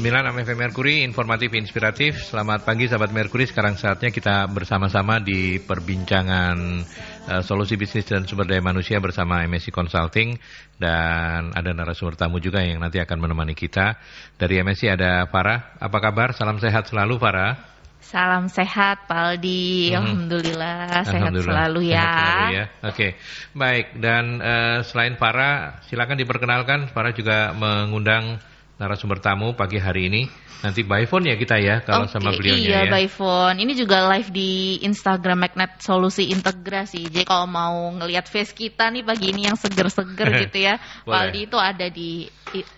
FM Mercury, informatif, inspiratif. Selamat pagi sahabat Mercury. Sekarang saatnya kita bersama-sama di perbincangan solusi bisnis dan sumber daya manusia bersama MSI Consulting. Dan ada narasumber tamu juga yang nanti akan menemani kita. Dari MSI ada Farah. Apa kabar? Salam sehat selalu Farah. Salam sehat Pak Aldi. Alhamdulillah sehat selalu ya. Sehat selalu ya. Oke. Baik, dan selain Farah, silakan diperkenalkan. Farah juga mengundang narasumber tamu pagi hari ini. Nanti by phone ya kita ya kalau sama beliaunya ya. Iya, by phone. Ini juga live di Instagram Magnet Solusi Integrasi. Jadi kalau mau ngelihat face kita nih pagi ini yang seger-seger gitu ya, Pak Aldi itu ada di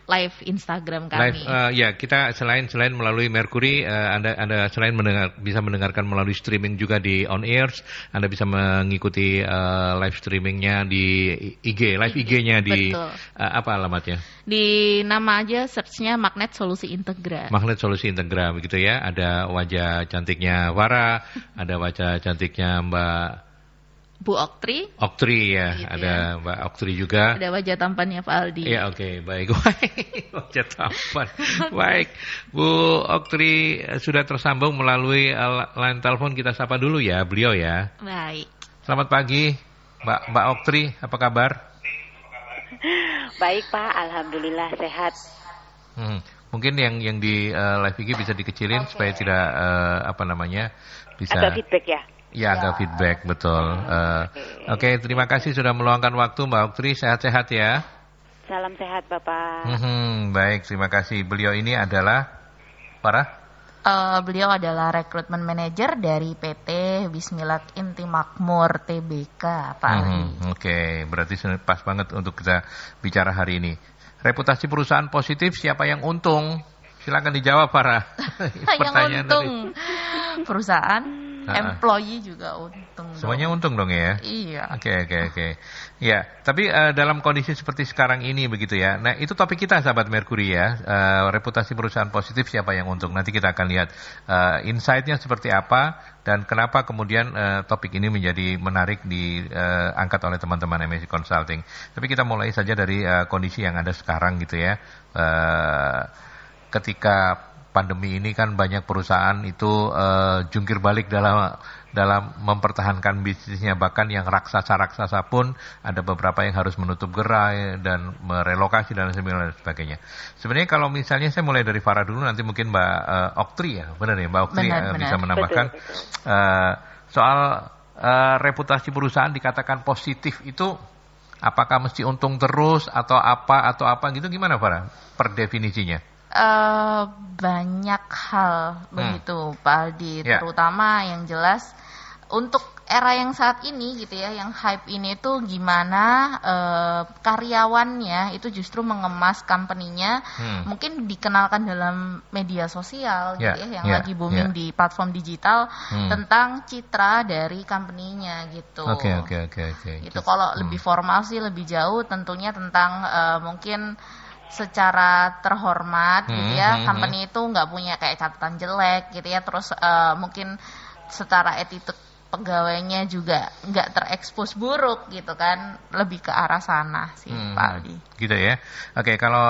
live Instagram kami. Live, ya kita selain melalui Mercury, Anda selain bisa mendengarkan melalui streaming juga di On Airs, Anda bisa mengikuti live streamingnya di IG, live IG-nya di apa alamatnya? Di nama aja search-nya Magnet Solusi Integra. Magnet Solusi Integra begitu ya. Ada wajah cantiknya Farah, ada wajah cantiknya Mbak Bu Oktri. Oktri ya, gitu ada ya. Mbak Oktri juga. Ada wajah tampannya Pak Aldi. Ya oke, baik. Wajah tampan. Baik, Bu Oktri sudah tersambung melalui line telepon, kita sapa dulu ya beliau ya. Baik. Selamat pagi Mbak Oktri, apa kabar? Baik Pak, alhamdulillah sehat. Mungkin yang di live IG bisa dikecilin supaya tidak bisa agak feedback ya. Ya, agak feedback, betul. Oke, terima kasih sudah meluangkan waktu Mbak Oktri, sehat-sehat ya. Salam sehat Bapak. Baik, terima kasih. Beliau ini adalah Farah? Beliau adalah rekrutmen manager dari PT Bismillah Inti Makmur Tbk, Pak Ali. Oke, berarti pas banget untuk kita bicara hari ini. Reputasi perusahaan positif, siapa yang untung? Silakan dijawab, Farah. Yang untung perusahaan. Employee juga untung. Semuanya untung dong ya? Iya. Oke. Ya, tapi dalam kondisi seperti sekarang ini begitu ya. Nah, itu topik kita sahabat Mercury ya. Reputasi perusahaan positif siapa yang untung. Nanti kita akan lihat insight-nya seperti apa dan kenapa kemudian topik ini menjadi menarik diangkat oleh teman-teman MSI Consulting. Tapi kita mulai saja dari kondisi yang ada sekarang gitu ya. Ketika pandemi ini kan banyak perusahaan itu jungkir balik dalam mempertahankan bisnisnya, bahkan yang raksasa pun ada beberapa yang harus menutup gerai dan merelokasi dan sebagainya. Sebenarnya kalau misalnya saya mulai dari Farah dulu, nanti mungkin Mbak Oktri ya, benar ya Mbak Oktri bisa menambahkan soal reputasi perusahaan dikatakan positif itu apakah mesti untung terus atau apa gitu, gimana Farah per definisinya? Banyak hal begitu Pak Aldi, terutama yang jelas untuk era yang saat ini gitu ya, yang hype ini tuh gimana karyawannya itu justru mengemas company-nya, mungkin dikenalkan dalam media sosial gitu ya, yang lagi booming di platform digital tentang citra dari company-nya gitu. Oke. Itu kalau lebih formal sih lebih jauh tentunya tentang mungkin secara terhormat gitu ya, company itu nggak punya kayak catatan jelek gitu ya, terus mungkin secara attitude pegawainya juga nggak terekspos buruk gitu kan, lebih ke arah sana sih Pak Aldi. Gitu ya. Oke, kalau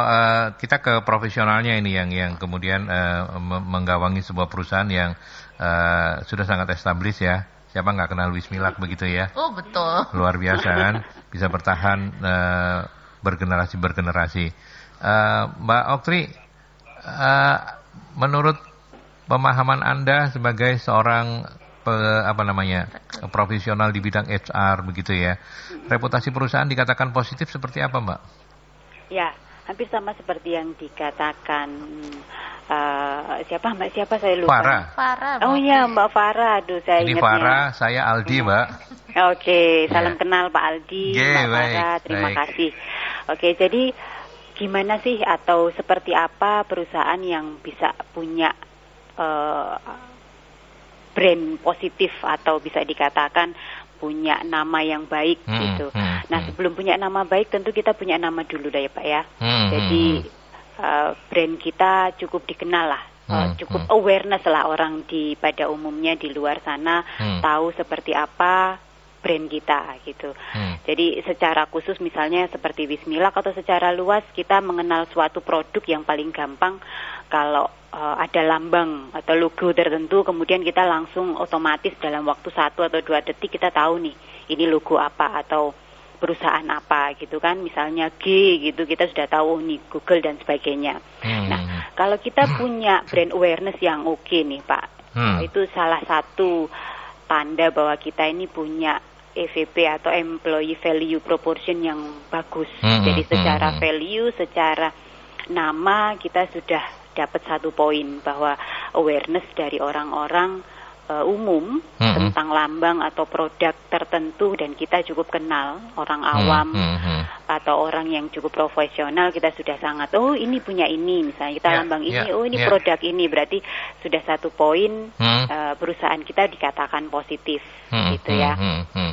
kita ke profesionalnya ini yang kemudian menggawangi sebuah perusahaan yang sudah sangat established ya. Siapa nggak kenal Bismillah begitu ya? Oh betul. Luar biasa kan, bisa bertahan bergenerasi. Mbak Oktri, menurut pemahaman Anda sebagai seorang profesional di bidang HR begitu ya, reputasi perusahaan dikatakan positif seperti apa Mbak? Ya, hampir sama seperti yang dikatakan siapa saya lupa. Farah. Oh iya Mbak Farah, aduh saya ingatnya. Ini Farah, saya Aldi Mbak. Oke, salam kenal Pak Aldi, Mbak Farah, terima kasih. Oke, jadi gimana sih atau seperti apa perusahaan yang bisa punya brand positif atau bisa dikatakan punya nama yang baik gitu. Nah, sebelum punya nama baik tentu kita punya nama dulu ya Pak ya. Jadi brand kita cukup dikenal lah, cukup awareness lah orang pada umumnya di luar sana tahu seperti apa brand kita gitu. Jadi secara khusus misalnya seperti Bismillah atau secara luas kita mengenal suatu produk yang paling gampang kalau ada lambang atau logo tertentu, kemudian kita langsung otomatis dalam waktu 1 atau 2 detik kita tahu nih, ini logo apa atau perusahaan apa gitu kan, misalnya G gitu, kita sudah tahu nih Google dan sebagainya. Nah, kalau kita punya brand awareness yang oke nih Pak, itu salah satu tanda bahwa kita ini punya EVP atau Employee Value Proportion yang bagus. Jadi secara value, secara nama kita sudah dapat 1 poin bahwa awareness dari orang-orang umum tentang lambang atau produk tertentu dan kita cukup kenal, orang awam atau orang yang cukup profesional, kita sudah sangat, oh ini punya ini, misalnya kita lambang ini, oh ini produk ini, berarti sudah 1 poin perusahaan kita dikatakan positif gitu ya,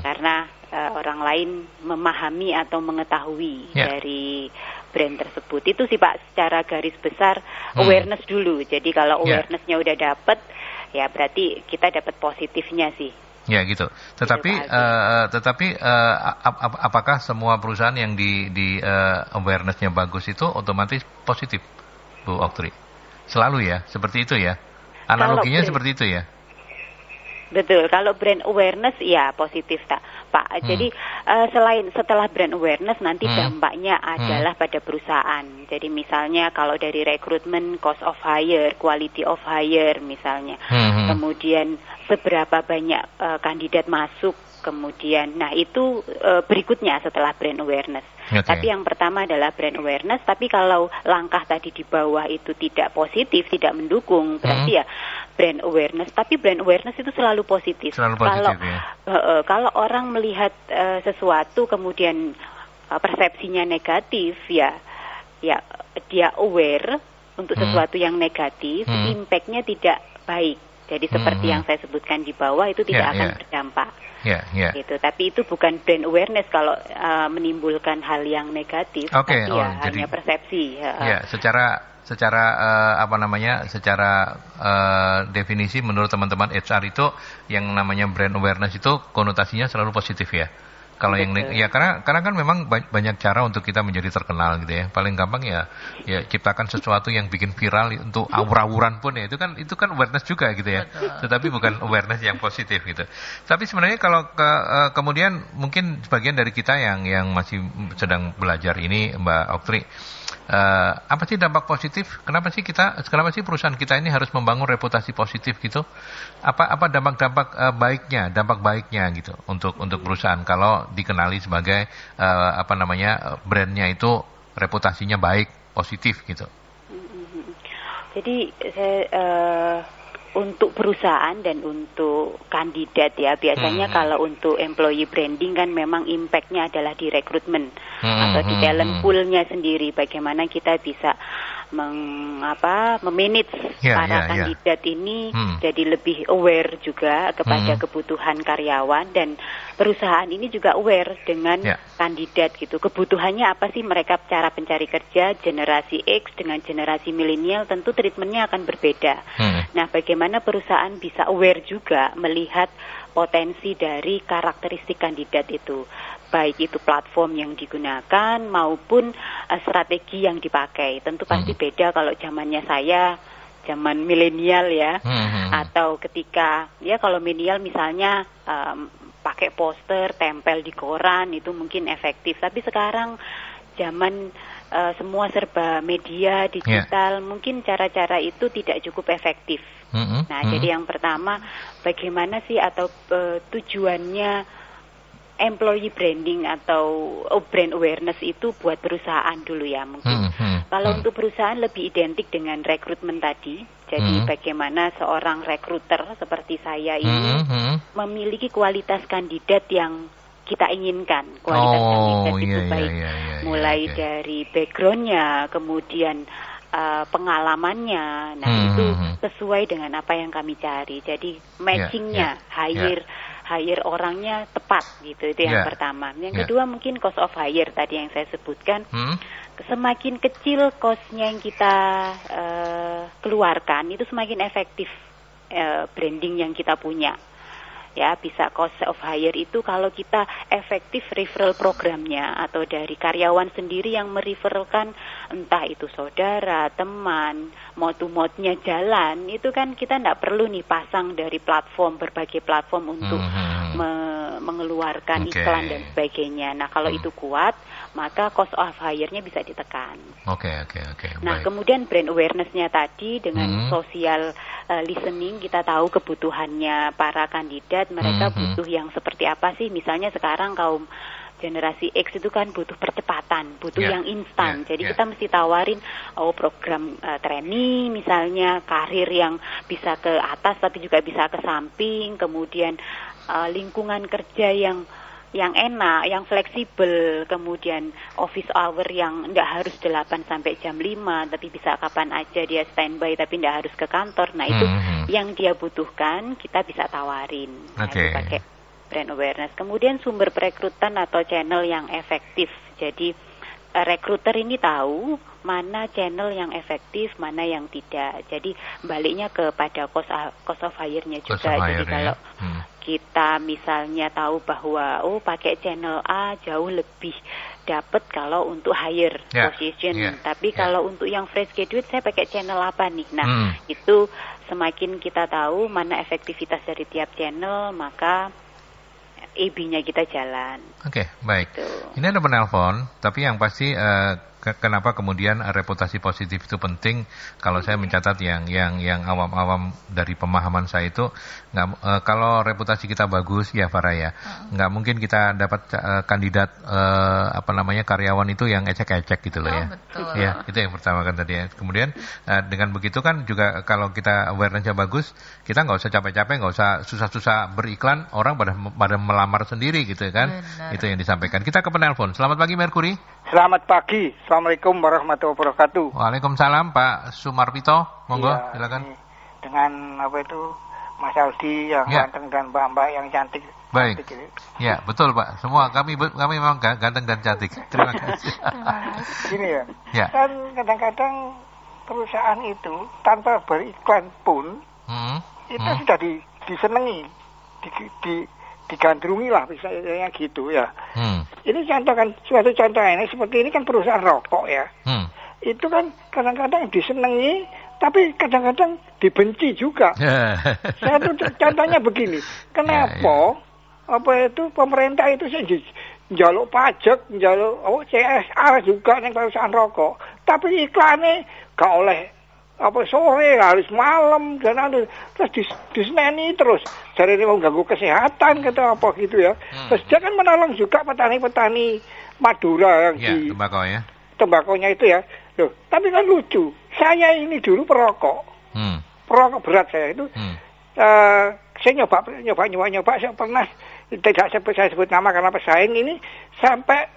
karena orang lain memahami atau mengetahui dari brand tersebut. Itu sih Pak, secara garis besar awareness dulu. Jadi kalau awarenessnya udah dapet, ya berarti kita dapat positifnya sih. Ya gitu. Tetapi apakah semua perusahaan yang di awarenessnya bagus itu otomatis positif, Bu Oktri? Selalu ya, seperti itu ya. Analoginya seperti itu ya. Betul, kalau brand awareness ya positif Pak. Jadi setelah brand awareness nanti dampaknya adalah pada perusahaan. Jadi misalnya kalau dari rekrutmen, cost of hire, quality of hire misalnya. Kemudian seberapa banyak kandidat masuk, kemudian nah itu berikutnya setelah brand awareness. Tapi yang pertama adalah brand awareness, tapi kalau langkah tadi di bawah itu tidak positif, tidak mendukung, berarti ya brand awareness. Tapi brand awareness itu selalu positif. Kalau orang melihat sesuatu kemudian persepsinya negatif, ya dia aware untuk sesuatu yang negatif, impact-nya tidak baik. Jadi seperti yang saya sebutkan di bawah itu tidak akan berdampak. Gitu. Tapi itu bukan brand awareness kalau menimbulkan hal yang negatif, tapi hanya persepsi. Secara definisi menurut teman-teman HR itu yang namanya brand awareness itu konotasinya selalu positif ya. Kalau yang karena kan memang banyak cara untuk kita menjadi terkenal gitu ya. Paling gampang ya ciptakan sesuatu yang bikin viral untuk awur-awuran pun ya itu kan awareness juga gitu ya. Tetapi bukan awareness yang positif gitu. Tapi sebenarnya kalau kemudian mungkin sebagian dari kita yang masih sedang belajar ini Mbak Oktri, apa sih dampak positif? Kenapa sih perusahaan kita ini harus membangun reputasi positif gitu? Apa dampak baiknya gitu untuk perusahaan kalau dikenali sebagai brandnya itu reputasinya baik, positif gitu. Jadi untuk perusahaan dan untuk kandidat ya biasanya kalau untuk employee branding kan memang impact-nya adalah di rekrutmen atau di talent pool-nya sendiri, bagaimana kita bisa memanage para kandidat ini jadi lebih aware juga kepada kebutuhan karyawan, dan perusahaan ini juga aware dengan kandidat gitu, kebutuhannya apa sih mereka, cara pencari kerja generasi X dengan generasi milenial tentu treatmentnya akan berbeda. Nah, bagaimana perusahaan bisa aware juga melihat potensi dari karakteristik kandidat itu, baik itu platform yang digunakan maupun strategi yang dipakai. Tentu pasti beda kalau zamannya saya, zaman milenial ya, atau ketika kalau milenial misalnya pakai poster, tempel di koran itu mungkin efektif. Tapi sekarang zaman semua serba media digital, mungkin cara-cara itu tidak cukup efektif. Nah, jadi yang pertama bagaimana sih atau tujuannya employee branding atau brand awareness itu buat perusahaan dulu ya mungkin. Kalau untuk perusahaan lebih identik dengan rekrutmen tadi. Jadi bagaimana seorang rekruter seperti saya ini memiliki kualitas kandidat yang kita inginkan. Kualitas kandidat itu baik mulai dari background-nya, kemudian pengalamannya. Nah, itu sesuai dengan apa yang kami cari. Jadi matchingnya, hire orangnya tepat gitu, itu yang pertama. Yang kedua mungkin cost of hire tadi yang saya sebutkan. Semakin kecil cost-nya yang kita keluarkan itu semakin efektif branding yang kita punya. Ya, bisa cost of hire itu kalau kita efektif referral programnya atau dari karyawan sendiri yang mereferalkan, entah itu saudara, teman, mod-modnya jalan, itu kan kita tidak perlu nih pasang dari platform, berbagai platform untuk mengeluarkan iklan dan sebagainya. Nah, kalau itu kuat, maka cost of hire-nya bisa ditekan. Oke. Nah, kemudian brand awareness-nya tadi dengan social listening, kita tahu kebutuhannya para kandidat, mereka butuh yang seperti apa sih? Misalnya sekarang kaum generasi X itu kan butuh percepatan, butuh yang instan. Jadi kita mesti tawarin program training, misalnya karir yang bisa ke atas tapi juga bisa ke samping, kemudian lingkungan kerja yang enak, yang fleksibel, kemudian office hour yang tidak harus 8 sampai jam 5, tapi bisa kapan aja dia standby tapi tidak harus ke kantor. Nah, itu yang dia butuhkan, kita bisa tawarin. Pakai brand awareness. Kemudian sumber perekrutan atau channel yang efektif. Jadi rekruter ini tahu mana channel yang efektif, mana yang tidak. Jadi baliknya kepada cost of hire-nya juga. Jadi kalau kita misalnya tahu bahwa pakai channel A jauh lebih dapat kalau untuk hire position, tapi kalau untuk yang fresh graduate saya pakai channel apa nih? Nah, itu semakin kita tahu mana efektivitas dari tiap channel, maka EB-nya kita jalan. Oke, baik. Ini ada penelpon, tapi yang pasti kenapa kemudian reputasi positif itu penting? Kalau saya mencatat yang awam-awam dari pemahaman saya itu, kalau reputasi kita bagus, ya Farah ya, nggak mungkin kita dapat kandidat karyawan itu yang ecek-ecek gitu loh ya. Betul. Ya, itu yang pertama kan tadi ya. Kemudian dengan begitu kan juga kalau kita awareness-nya bagus, kita nggak usah capek-capek, nggak usah susah-susah beriklan, orang pada melamar sendiri gitu kan. Benar. Itu yang disampaikan. Kita ke penelpon. Selamat pagi Merkuri. Selamat pagi. Assalamualaikum warahmatullahi wabarakatuh. Waalaikumsalam Pak Sumarpito. Monggo silakan. Dengan Mas Aldi yang ganteng dan Mbak-mbak yang cantik. Baik. Ya, betul Pak. Semua kami memang ganteng dan cantik. Terima kasih. Gini ya. Kan kadang-kadang perusahaan itu tanpa beriklan pun itu sudah disenangi, digandrungi lah misalnya gitu ya. Ini suatu contoh ini seperti ini kan perusahaan rokok ya. Itu kan kadang-kadang disenangi tapi kadang-kadang dibenci juga. Saya tuh contohnya begini. Kenapa pemerintah itu njaluk pajak, njaluk CSR juga ning perusahaan rokok, tapi iklannya gak oleh sore harus malam dan terus diseneni terus jadi ini mengganggu kesehatan kata apa gitu ya. Terus dia kan menolong juga petani-petani Madura yang di tembakonya itu ya. Loh, tapi kan lucu. Saya ini dulu perokok berat saya itu. Saya nyoba saya pernah tidak saya sebut nama karena pesaing ini sampai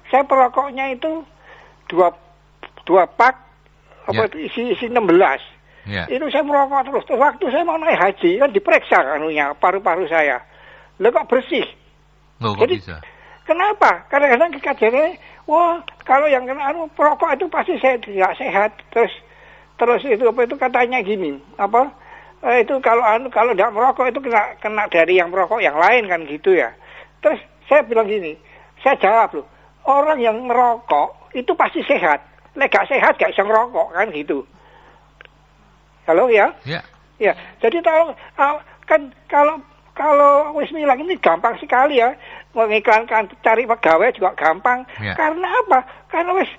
saya perokoknya itu dua pak isi 16. Itu saya merokok terus. Waktu saya mau naik haji kan diperiksa paru-paru saya. Loh kok bersih? Jadi bisa. Kenapa? Kadang-kadang kekajiannya, kalau yang kena perokok itu pasti saya tidak sehat. Terus itu katanya gini, itu kalau tidak merokok itu kena dari yang merokok yang lain kan gitu ya. Terus saya bilang gini, saya jawab loh, orang yang merokok itu pasti sehat. Lek gak sehat gak bisa ngerokok kan gitu. Halo ya? Ya. Jadi kalau wis milang ini gampang sekali ya. Mengiklankan cari pegawai juga gampang. Karena apa? Karena wis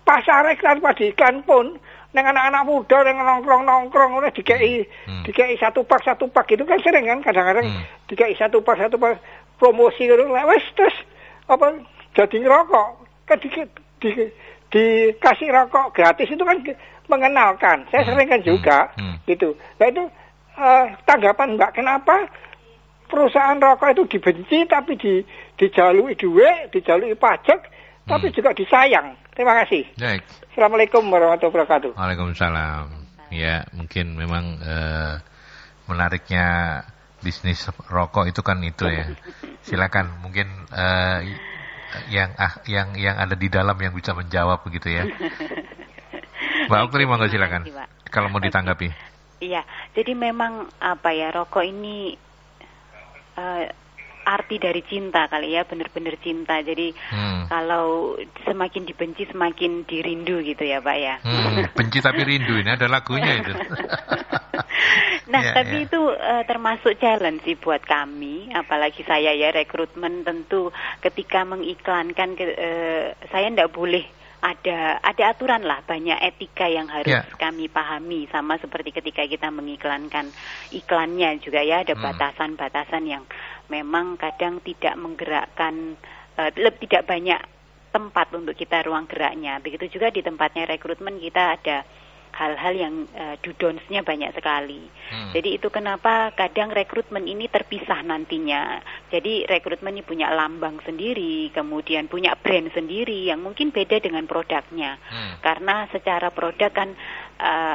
pasar iklan pada iklan pun dengan anak-anak muda yang nongkrong udah dikei satu pak gitu kan sering kan kadang-kadang dikei satu pak promosi gitu. Wis terus jadi ngerokok kan dikasih rokok gratis itu kan mengenalkan. Saya sering kan juga gitu. Nah itu tanggapan Mbak, kenapa perusahaan rokok itu dibenci tapi dijalui duit, dijalui pajak, tapi juga disayang. Terima kasih. Baik. Assalamualaikum warahmatullahi wabarakatuh. Waalaikumsalam. Ya, mungkin memang menariknya bisnis rokok itu kan itu ya. Silakan, mungkin yang ada di dalam yang bisa menjawab begitu ya. Mbak Okri, monggo silakan. Kalau mau ditanggapi. Iya, jadi memang rokok ini arti dari cinta kali ya, benar-benar cinta. Jadi kalau semakin dibenci semakin dirindu gitu ya Pak ya. Benci tapi rindu, ini ada lagunya itu. Nah tapi itu termasuk challenge sih buat kami, apalagi saya ya rekrutmen, tentu ketika mengiklankan saya tidak boleh ada aturan lah, banyak etika yang harus kami pahami, sama seperti ketika kita mengiklankan iklannya juga ya, ada batasan-batasan yang memang kadang tidak menggerakkan, tidak banyak tempat untuk kita ruang geraknya. Begitu juga di tempatnya rekrutmen kita ada hal-hal yang do-don'ts-nya banyak sekali. Jadi itu kenapa kadang rekrutmen ini terpisah nantinya. Jadi rekrutmen ini punya lambang sendiri, kemudian punya brand sendiri yang mungkin beda dengan produknya. Karena secara produk kan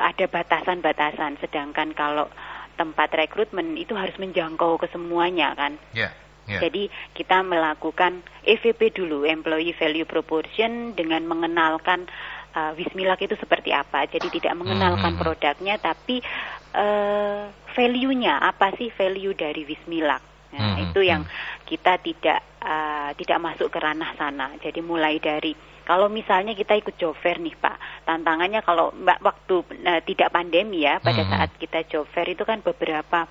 ada batasan-batasan, sedangkan kalau tempat rekrutmen itu harus menjangkau ke semuanya kan. Jadi kita melakukan EVP dulu, Employee Value Proposition, dengan mengenalkan Wismilak itu seperti apa. Jadi tidak mengenalkan produknya, tapi value-nya, apa sih value dari Wismilak. Nah, itu yang kita tidak masuk ke ranah sana. Jadi mulai dari, kalau misalnya kita ikut job fair nih Pak, tantangannya kalau waktu tidak pandemi ya, pada saat kita job fair itu kan beberapa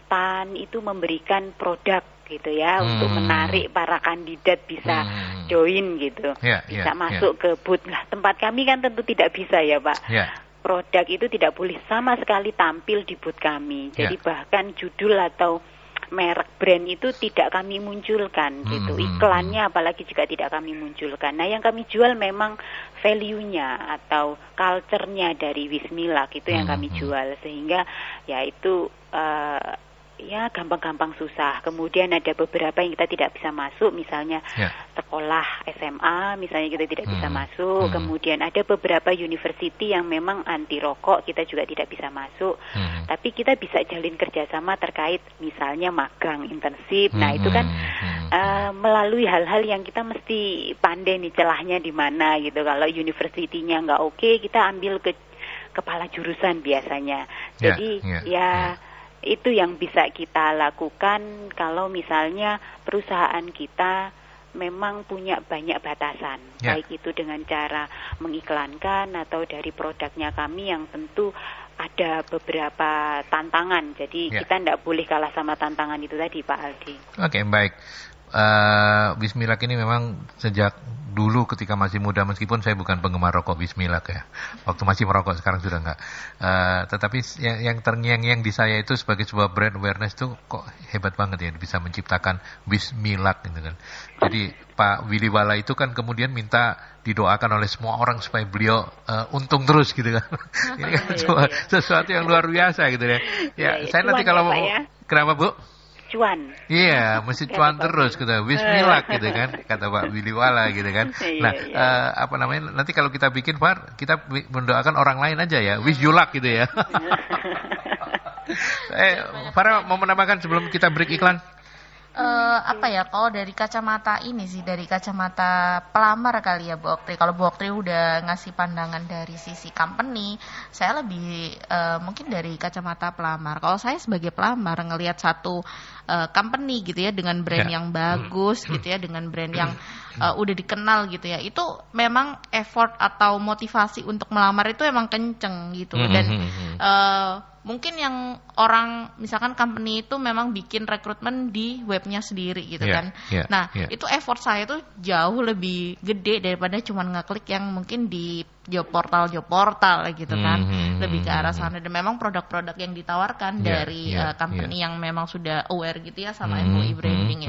stand itu memberikan produk gitu ya, untuk menarik para kandidat bisa join gitu, bisa masuk ke booth. Nah, tempat kami kan tentu tidak bisa ya Pak. Produk itu tidak boleh sama sekali tampil di booth kami. Jadi bahkan judul atau merek brand itu tidak kami munculkan gitu. Iklannya apalagi juga tidak kami munculkan. Nah, yang kami jual memang value-nya atau culture-nya dari Wismilak, itu yang kami jual, sehingga ya itu ya gampang-gampang susah. Kemudian ada beberapa yang kita tidak bisa masuk, misalnya sekolah SMA misalnya kita tidak bisa masuk. Kemudian ada beberapa university yang memang anti rokok, kita juga tidak bisa masuk. Tapi kita bisa jalin kerjasama terkait misalnya magang, internship. Nah itu kan melalui hal-hal yang kita mesti pandai nih celahnya di mana gitu. Kalau university-nya nggak oke, kita ambil ke kepala jurusan biasanya. Jadi itu yang bisa kita lakukan kalau misalnya perusahaan kita memang punya banyak batasan, baik itu dengan cara mengiklankan atau dari produknya kami yang tentu ada beberapa tantangan. Jadi kita tidak boleh kalah sama tantangan itu tadi Pak Aldi. Oke, baik. Wismilak ini memang sejak dulu ketika masih muda, meskipun saya bukan penggemar rokok Wismilak ya, waktu masih merokok, sekarang sudah enggak. Tetapi yang terngiang-ngiang di saya itu sebagai sebuah brand awareness itu kok hebat banget ya, bisa menciptakan Wismilak gitu kan. Jadi Pak Willy Wala itu kan kemudian minta didoakan oleh semua orang supaya beliau untung terus gitu kan. Ini kan sesuatu yang luar biasa gitu ya. Saya nanti kalau kenapa Bu? Cuan. Iya, mesti cuan terus gitu. Wismilak gitu kan, kata Pak Willy Wala gitu kan. Nah, apa namanya? Nanti kalau kita bikin Far, kita mendoakan orang lain aja ya. Wish you luck gitu ya. Farah mau menambahkan sebelum kita break iklan? Kalau dari kacamata ini sih, dari kacamata pelamar kali ya Bu Oktri. Kalau Bu Oktri udah ngasih pandangan dari sisi company, saya lebih mungkin dari kacamata pelamar. Kalau saya sebagai pelamar ngelihat satu company gitu ya, dengan brand yang bagus gitu ya, dengan brand yang udah dikenal gitu ya, itu memang effort atau motivasi untuk melamar itu emang kenceng gitu. Dan mungkin yang orang misalkan company itu memang bikin rekrutmen di webnya sendiri gitu kan. Itu effort saya tuh jauh lebih gede daripada cuma ngeklik yang mungkin di job portal gitu kan. Lebih ke arah sana. Dan memang produk-produk yang ditawarkan dari company yang memang sudah aware gitu ya sama employee branding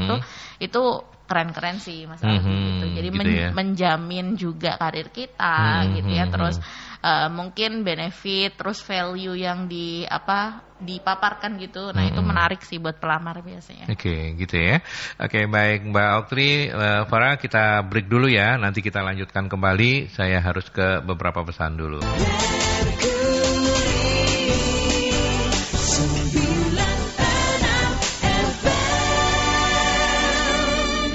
itu keren-keren sih Mas Aldi gitu. Jadi menjamin juga karir kita gitu ya. Terus mungkin benefit, terus value yang dipaparkan gitu. Nah, itu menarik sih buat pelamar biasanya. Oke, gitu ya. Oke, baik Mbak Oktri, Farah, kita break dulu ya. Nanti kita lanjutkan kembali. Saya harus ke beberapa pesan dulu.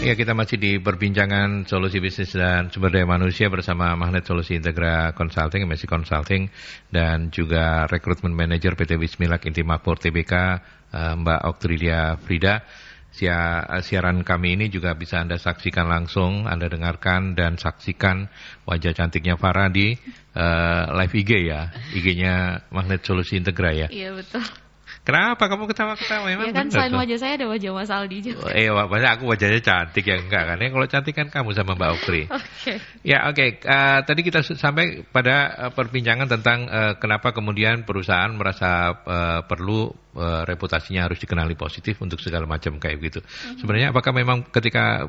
Ya, kita masih di perbincangan solusi bisnis dan sumber daya manusia bersama Magnet Solusi Integra Consulting, MSI Consulting, dan juga Rekrutmen Manager PT Wismilak Inti Makmur Tbk, Mbak Oktrilia Frida. Siaran kami ini juga bisa Anda saksikan langsung, Anda dengarkan dan saksikan wajah cantiknya Farah di live IG ya, IG-nya Magnet Solusi Integra ya. Iya betul. Kenapa kamu ketawa-ketawa? Ya kan selain wajah saya ada wajah Mas Aldi juga. Maksudnya aku wajahnya cantik ya, enggak kan? Kalau cantik kan kamu sama Mbak Oktri. Oke. Ya oke. Tadi kita sampai pada perbincangan tentang kenapa kemudian perusahaan merasa perlu reputasinya harus dikenali positif untuk segala macam kayak gitu. Sebenarnya apakah memang ketika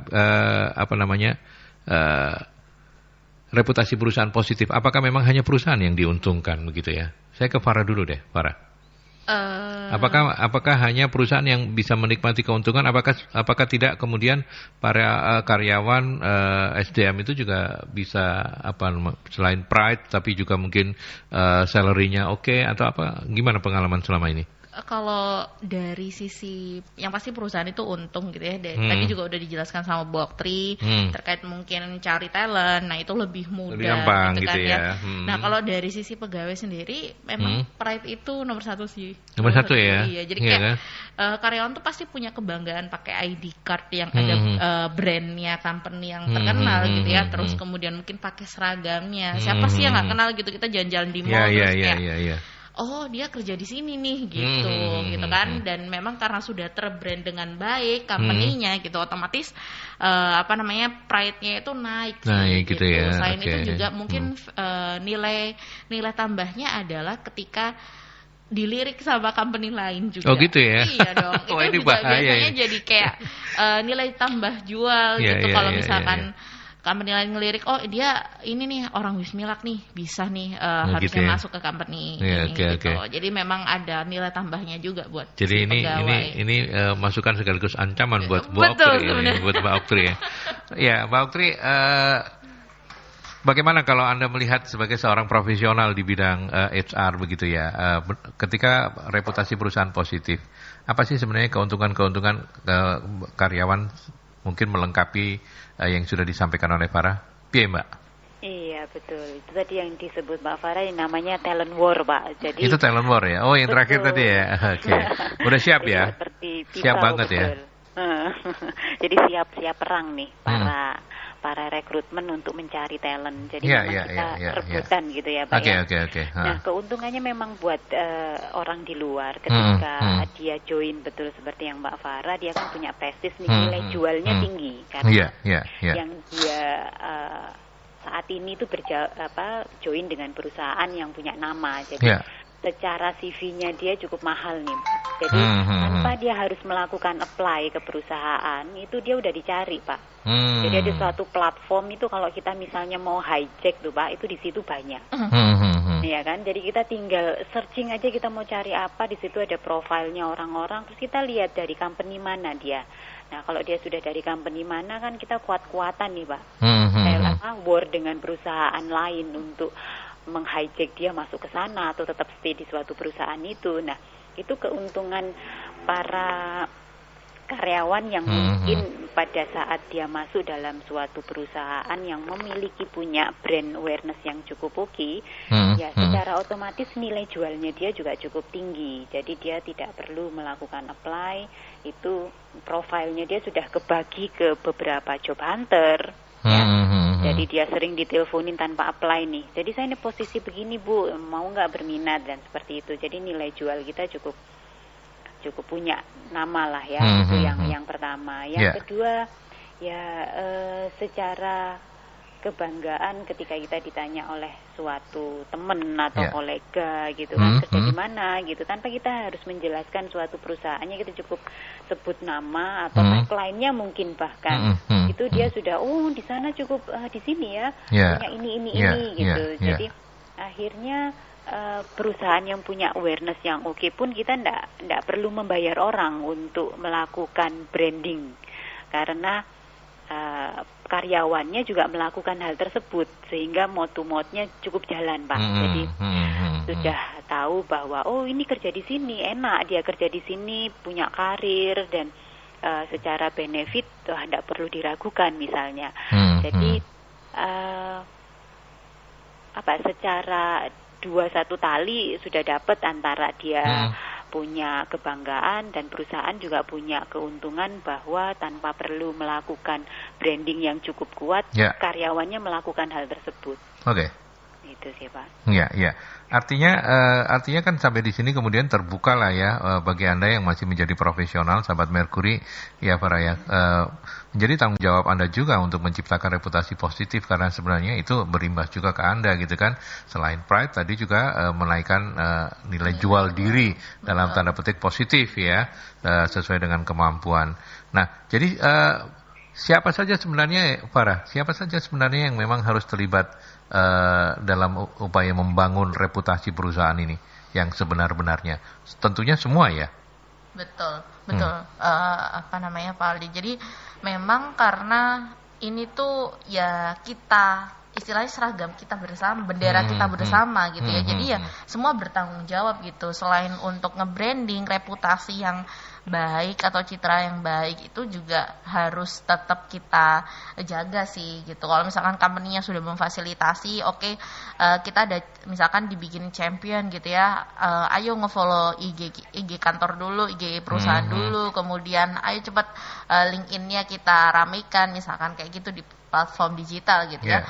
reputasi perusahaan positif, apakah memang hanya perusahaan yang diuntungkan begitu ya? Saya ke Farah dulu deh, Farah. Apakah hanya perusahaan yang bisa menikmati keuntungan? Apakah tidak kemudian para karyawan SDM itu juga bisa selain pride tapi juga mungkin salary-nya oke, atau apa? Gimana pengalaman selama ini? Kalau dari sisi yang pasti perusahaan itu untung gitu ya. Tadi juga udah dijelaskan sama Bu Oktri terkait mungkin cari talent. Nah itu lebih mudah, lebih gampang gitu kan, ya. Nah kalau dari sisi pegawai sendiri memang pride itu nomor satu sih. Nomor satu ya. Iya. Jadi kayak kan? Karyawan tuh pasti punya kebanggaan pakai ID card yang ada brandnya company yang terkenal gitu ya. Terus kemudian mungkin pakai seragamnya. Siapa sih yang nggak kenal gitu, kita jalan-jalan di mall oh dia kerja di sini nih gitu kan, dan memang karena sudah terbrand dengan baik company-nya gitu, otomatis pride-nya itu naik gitu ya. Selain itu juga mungkin nilai tambahnya adalah ketika dilirik sama company lain juga. Oh gitu ya. Iya dong. Itu ini juga bahaya biasanya ya. Jadi kayak nilai tambah jual gitu kalau misalkan company lain ngelirik, oh dia ini nih orang Wismilak nih, bisa nih harusnya masuk ke company ini gitu. Jadi memang ada nilai tambahnya juga buat jadi ini masukan sekaligus ancaman buat Bu Oktri, buat Mbak Oktri ya. Ya, Mbak Oktri, bagaimana kalau Anda melihat sebagai seorang profesional di bidang HR begitu ya, ketika reputasi perusahaan positif, apa sih sebenarnya keuntungan-keuntungan karyawan mungkin melengkapi yang sudah disampaikan oleh Farah? Piye, Mbak? Iya, betul. Itu tadi yang disebut Mbak Farah yang namanya talent war, Pak. Jadi itu talent war ya? Oh, yang terakhir tadi ya? Oke. Udah siap ya? Siap banget ya? Jadi siap perang nih para rekrutmen untuk mencari talent. Jadi kita rebutan gitu ya, Pak. Oke. Nah, keuntungannya memang buat orang di luar ketika dia join, betul seperti yang Mbak Farah, dia kan punya prestis nih, nilai jualnya tinggi karena yang dia saat ini itu join dengan perusahaan yang punya nama. Jadi secara CV-nya dia cukup mahal nih. Jadi tanpa dia harus melakukan apply ke perusahaan, itu dia udah dicari, Pak. Jadi ada suatu platform itu kalau kita misalnya mau hijack tuh, Pak, itu di situ banyak. Iya kan? Jadi kita tinggal searching aja, kita mau cari apa, di situ ada profilnya orang-orang, terus kita lihat dari company mana dia. Nah, kalau dia sudah dari company mana kan kita kuat-kuatan nih, Pak. War dengan perusahaan lain untuk meng-hijack dia masuk ke sana atau tetap stay di suatu perusahaan itu. Nah, itu keuntungan para karyawan yang mungkin pada saat dia masuk dalam suatu perusahaan yang memiliki punya brand awareness yang cukup oke, ya secara otomatis nilai jualnya dia juga cukup tinggi. Jadi dia tidak perlu melakukan apply, itu profilnya dia sudah kebagi ke beberapa job hunter. Jadi dia sering diteleponin tanpa apply nih. Jadi saya ini posisi begini Bu, mau nggak berminat dan seperti itu. Jadi nilai jual kita cukup punya nama lah ya. Itu yang pertama. Yang kedua ya secara kebanggaan ketika kita ditanya oleh suatu teman atau kolega gitu kan, kerja di mana gitu, tanpa kita harus menjelaskan suatu perusahaannya, kita cukup sebut nama atau tagline-nya mungkin bahkan itu dia sudah di sana cukup di sini ya punya ini gitu. Jadi akhirnya perusahaan yang punya awareness yang oke pun kita ndak perlu membayar orang untuk melakukan branding karena karyawannya juga melakukan hal tersebut sehingga mot-motnya cukup jalan, Pak. Jadi sudah tahu bahwa ini kerja di sini enak, dia kerja di sini punya karir dan secara benefit tidak perlu diragukan misalnya. Jadi secara 2-1 tali sudah dapat antara dia punya kebanggaan dan perusahaan juga punya keuntungan bahwa tanpa perlu melakukan branding yang cukup kuat, karyawannya melakukan hal tersebut. Oke. Itu sih Pak. Iya. Artinya kan sampai di sini kemudian terbuka lah ya bagi Anda yang masih menjadi profesional, sahabat Merkuri, ya Farah ya. Menjadi tanggung jawab Anda juga untuk menciptakan reputasi positif karena sebenarnya itu berimbas juga ke Anda gitu kan. Selain pride tadi juga menaikkan nilai jual diri dalam tanda petik positif ya, sesuai dengan kemampuan. Nah, jadi siapa saja sebenarnya Farah? Siapa saja sebenarnya yang memang harus terlibat dalam upaya membangun reputasi perusahaan ini yang sebenar-benarnya? Tentunya semua ya. Betul. Pak Aldi. Jadi memang karena ini tuh ya kita istilahnya seragam kita bersama, bendera kita bersama gitu ya. Jadi ya semua bertanggung jawab gitu. Selain untuk nge-branding reputasi yang baik atau citra yang baik itu juga harus tetap kita jaga sih gitu. Kalau misalkan company-nya sudah memfasilitasi, kita ada misalkan dibikin champion gitu ya, ayo nge-follow IG kantor dulu, IG perusahaan dulu, kemudian ayo cepat LinkedIn-nya kita ramekan misalkan kayak gitu di platform digital gitu ya.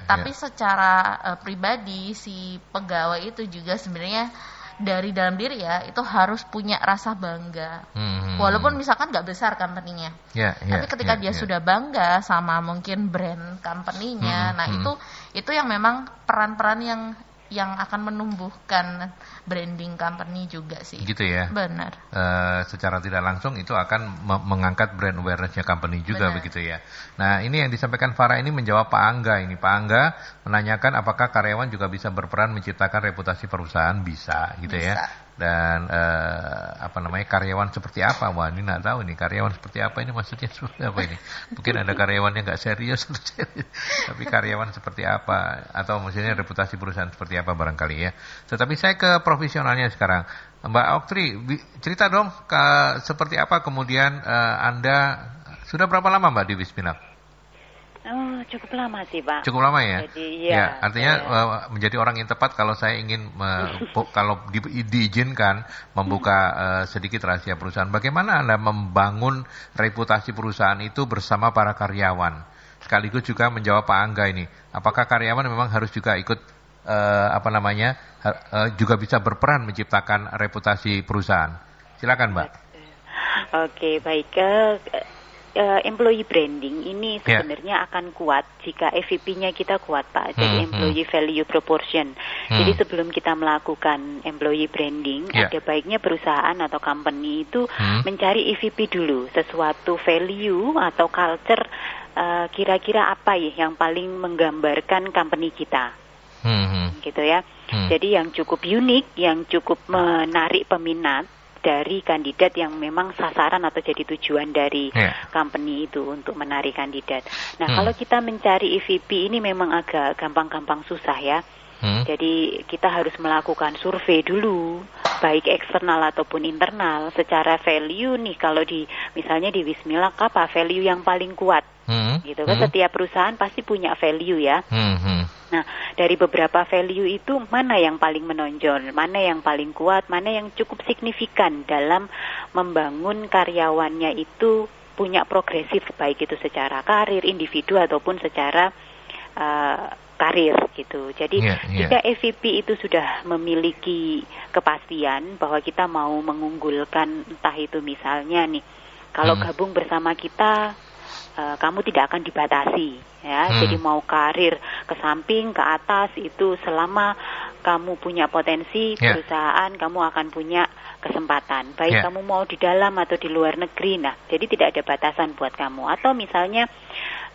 Tapi secara pribadi si pegawai itu juga sebenarnya dari dalam diri ya itu harus punya rasa bangga, walaupun misalkan nggak besar company-nya, tapi ketika dia sudah bangga sama mungkin brand company-nya, nah itu yang memang peran-peran yang akan menumbuhkan branding company juga sih. Gitu ya. Benar. Secara tidak langsung itu akan mengangkat brand awareness-nya company juga. Benar. Begitu ya. Nah, ini yang disampaikan Farah ini menjawab Pak Angga ini. Pak Angga menanyakan apakah karyawan juga bisa berperan menciptakan reputasi perusahaan? Bisa gitu ya. Dan karyawan seperti apa? Wah, ini nggak tahu nih karyawan seperti apa ini, maksudnya seperti apa ini? Mungkin ada karyawan yang nggak serius, tapi karyawan seperti apa? Atau maksudnya reputasi perusahaan seperti apa barangkali ya. Tetapi saya ke profesionalnya sekarang, Mbak Oktri, cerita dong seperti apa kemudian Anda sudah berapa lama Mbak di Wismilak? Cukup lama sih Pak. Cukup lama ya? Jadi, ya artinya menjadi orang yang tepat kalau saya ingin kalau diizinkan membuka sedikit rahasia perusahaan. Bagaimana Anda membangun reputasi perusahaan itu bersama para karyawan? Sekaligus juga menjawab Pak Angga ini. Apakah karyawan memang harus juga ikut juga bisa berperan menciptakan reputasi perusahaan? Silakan Mbak. Oke, baik. Employee branding ini sebenarnya akan kuat jika EVP-nya kita kuat Pak, jadi employee value proportion. Jadi sebelum kita melakukan employee branding, ada baiknya perusahaan atau company itu mencari EVP dulu, sesuatu value atau culture kira-kira apa ya yang paling menggambarkan company kita, gitu ya. Jadi yang cukup unik, yang cukup menarik peminat dari kandidat yang memang sasaran atau jadi tujuan dari company itu untuk menarik kandidat. Nah, kalau kita mencari EVP ini memang agak gampang-gampang susah ya. Jadi kita harus melakukan survei dulu, baik eksternal ataupun internal. Secara value nih, kalau misalnya di Wismilak apa value yang paling kuat? Gitu kan, setiap perusahaan pasti punya value ya. Nah, dari beberapa value itu mana yang paling menonjol, mana yang paling kuat, mana yang cukup signifikan dalam membangun karyawannya itu punya progresif, baik itu secara karir individu ataupun secara karir gitu. Jadi jika EVP itu sudah memiliki kepastian bahwa kita mau mengunggulkan, entah itu misalnya nih, kalau gabung bersama kita, kamu tidak akan dibatasi ya. Jadi mau karir ke samping, ke atas, itu selama kamu punya potensi perusahaan, kamu akan punya kesempatan. Baik kamu mau di dalam atau di luar negeri. Nah, jadi tidak ada batasan buat kamu. Atau misalnya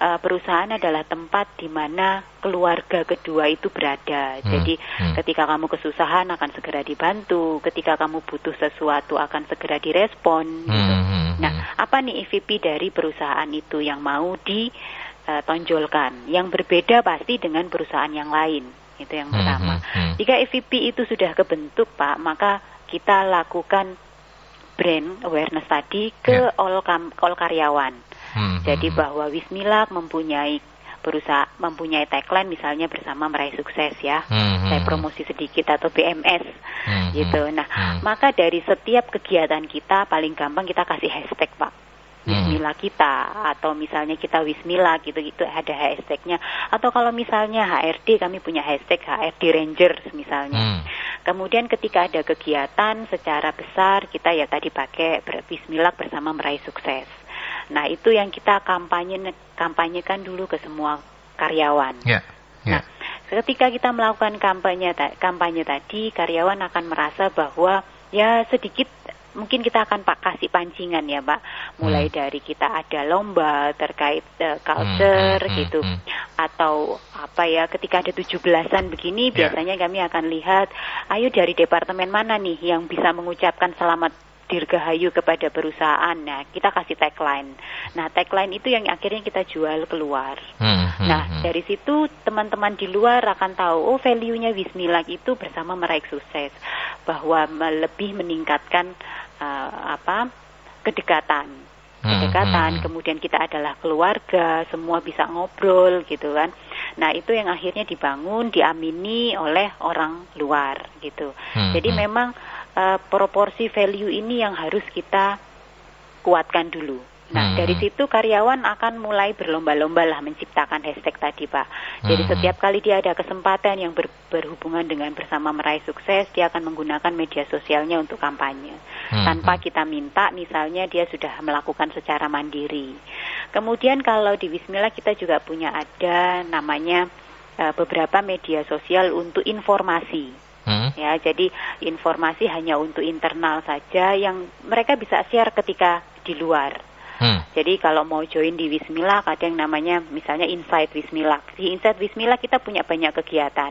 perusahaan adalah tempat di mana keluarga kedua itu berada. Jadi ketika kamu kesusahan akan segera dibantu, ketika kamu butuh sesuatu akan segera direspon gitu. Nah, apa nih EVP dari perusahaan itu yang mau ditonjolkan? Yang berbeda pasti dengan perusahaan yang lain. Itu yang pertama. Jika EVP itu sudah kebentuk, Pak, maka kita lakukan brand awareness tadi ke all karyawan. Jadi bahwa Wismilak mempunyai perusahaan mempunyai tagline misalnya bersama meraih sukses ya. Saya promosi sedikit atau BMS gitu. Nah, maka dari setiap kegiatan kita paling gampang kita kasih hashtag, Pak. Wismila kita, atau misalnya kita Wismila gitu ada hashtagnya, atau kalau misalnya HRD kami punya hashtag HRD Rangers misalnya. Kemudian ketika ada kegiatan secara besar kita ya tadi pakai Wismila bersama meraih sukses. Nah itu yang kita kampanyekan dulu ke semua karyawan. Nah ketika kita melakukan kampanye tadi, karyawan akan merasa bahwa ya sedikit mungkin kita akan kasih pancingan ya Pak, mulai dari kita ada lomba terkait culture gitu, atau apa ya ketika ada 17-an begini biasanya kami akan lihat, ayo dari departemen mana nih yang bisa mengucapkan selamat dirgahayu kepada perusahaan. Nah kita kasih tagline. Nah tagline itu yang akhirnya kita jual keluar. Nah dari situ teman-teman di luar akan tahu, oh value-nya Wismila itu bersama meraih sukses, bahwa lebih meningkatkan kedekatan, kemudian kita adalah keluarga, semua bisa ngobrol gitu kan. Nah itu yang akhirnya dibangun, diamini oleh orang luar gitu. Jadi memang proporsi value ini yang harus kita kuatkan dulu. Nah dari situ karyawan akan mulai berlomba-lomba lah menciptakan hashtag tadi Pak. Jadi setiap kali dia ada kesempatan yang berhubungan dengan bersama meraih sukses, dia akan menggunakan media sosialnya untuk kampanye. Tanpa kita minta, misalnya dia sudah melakukan secara mandiri. Kemudian kalau di Wismila kita juga punya ada namanya beberapa media sosial untuk informasi. Ya, jadi informasi hanya untuk internal saja yang mereka bisa share ketika di luar. Jadi kalau mau join di Wismila ada yang namanya misalnya Insight Wismila. Di Insight Wismila kita punya banyak kegiatan.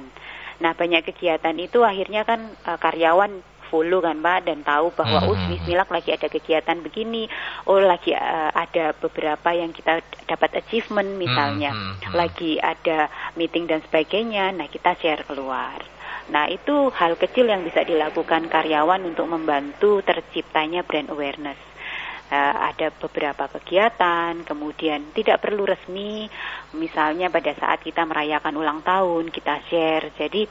Nah banyak kegiatan itu akhirnya kan karyawan follow kan Pak, dan tahu bahwa Wismila lagi ada kegiatan begini, lagi ada beberapa yang kita dapat achievement misalnya, lagi ada meeting dan sebagainya. Nah kita share keluar. Nah itu hal kecil yang bisa dilakukan karyawan untuk membantu terciptanya brand awareness. Ada beberapa kegiatan, kemudian tidak perlu resmi, misalnya pada saat kita merayakan ulang tahun, kita share. Jadi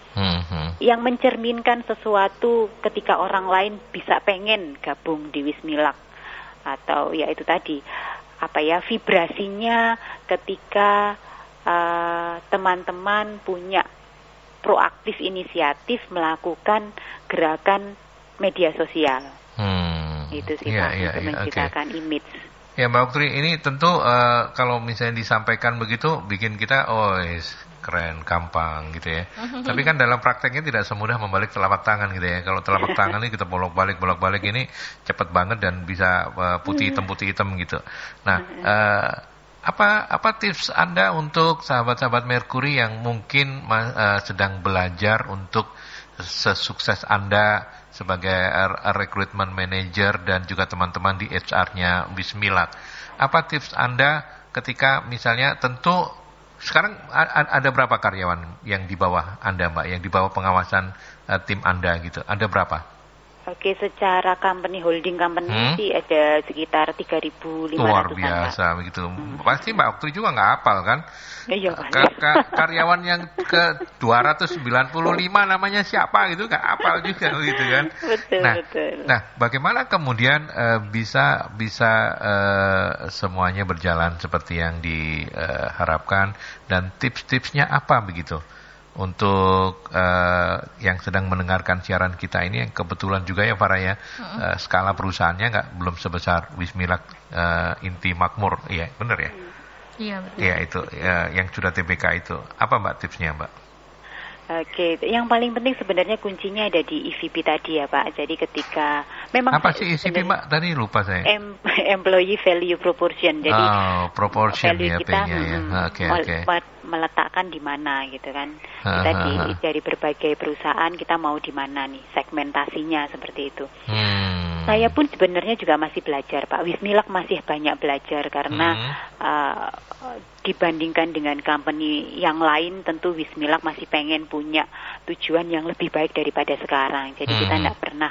yang mencerminkan sesuatu ketika orang lain bisa pengen gabung di Wismila, atau ya itu tadi, vibrasinya ketika teman-teman punya proaktif inisiatif melakukan gerakan media sosial. Itu sih Pak, untuk menciptakan image. Ya Mbak Oktri, ini tentu kalau misalnya disampaikan begitu bikin kita keren, gampang gitu ya. Tapi kan dalam prakteknya tidak semudah membalik telapak tangan gitu ya. Kalau telapak tangan ini kita bolak-balik ini cepat banget dan bisa putih hitam gitu. Nah, apa tips Anda untuk sahabat-sahabat Merkuri yang mungkin sedang belajar untuk sesukses Anda sebagai recruitment manager dan juga teman-teman di HR-nya Wismila? Apa tips Anda ketika misalnya tentu sekarang ada berapa karyawan yang di bawah Anda Mbak, yang di bawah pengawasan tim Anda gitu? Ada berapa? Oke, secara holding company sih ada sekitar 3.500. Luar biasa begitu. Pasti Mbak Oktri juga nggak hafal kan? Iya. Karyawan yang ke 295 namanya siapa gitu nggak hafal juga gitu kan? Betul. Nah, bagaimana kemudian bisa semuanya berjalan seperti yang diharapkan, dan tips-tipsnya apa begitu? Untuk yang sedang mendengarkan siaran kita ini, yang kebetulan juga ya Farah ya, skala perusahaannya belum sebesar Wismila Inti Makmur, iya benar ya? Iya betul. Iya itu yang sudah TBK itu. Apa Mbak tipsnya Mbak? Oke, yang paling penting sebenarnya kuncinya ada di EVP tadi ya Pak. Jadi ketika memang apa sih EVP Mbak? Tadi lupa saya. Employee Value Proportion. Jadi proportion value ya kita Oke. meletakkan di mana gitu kan. Kita dari berbagai perusahaan kita mau di mana nih segmentasinya seperti itu. Saya pun sebenarnya juga masih belajar Pak. Wismila masih banyak belajar karena dibandingkan dengan company yang lain, tentu Wismila masih pengen punya tujuan yang lebih baik daripada sekarang. Jadi kita tidak pernah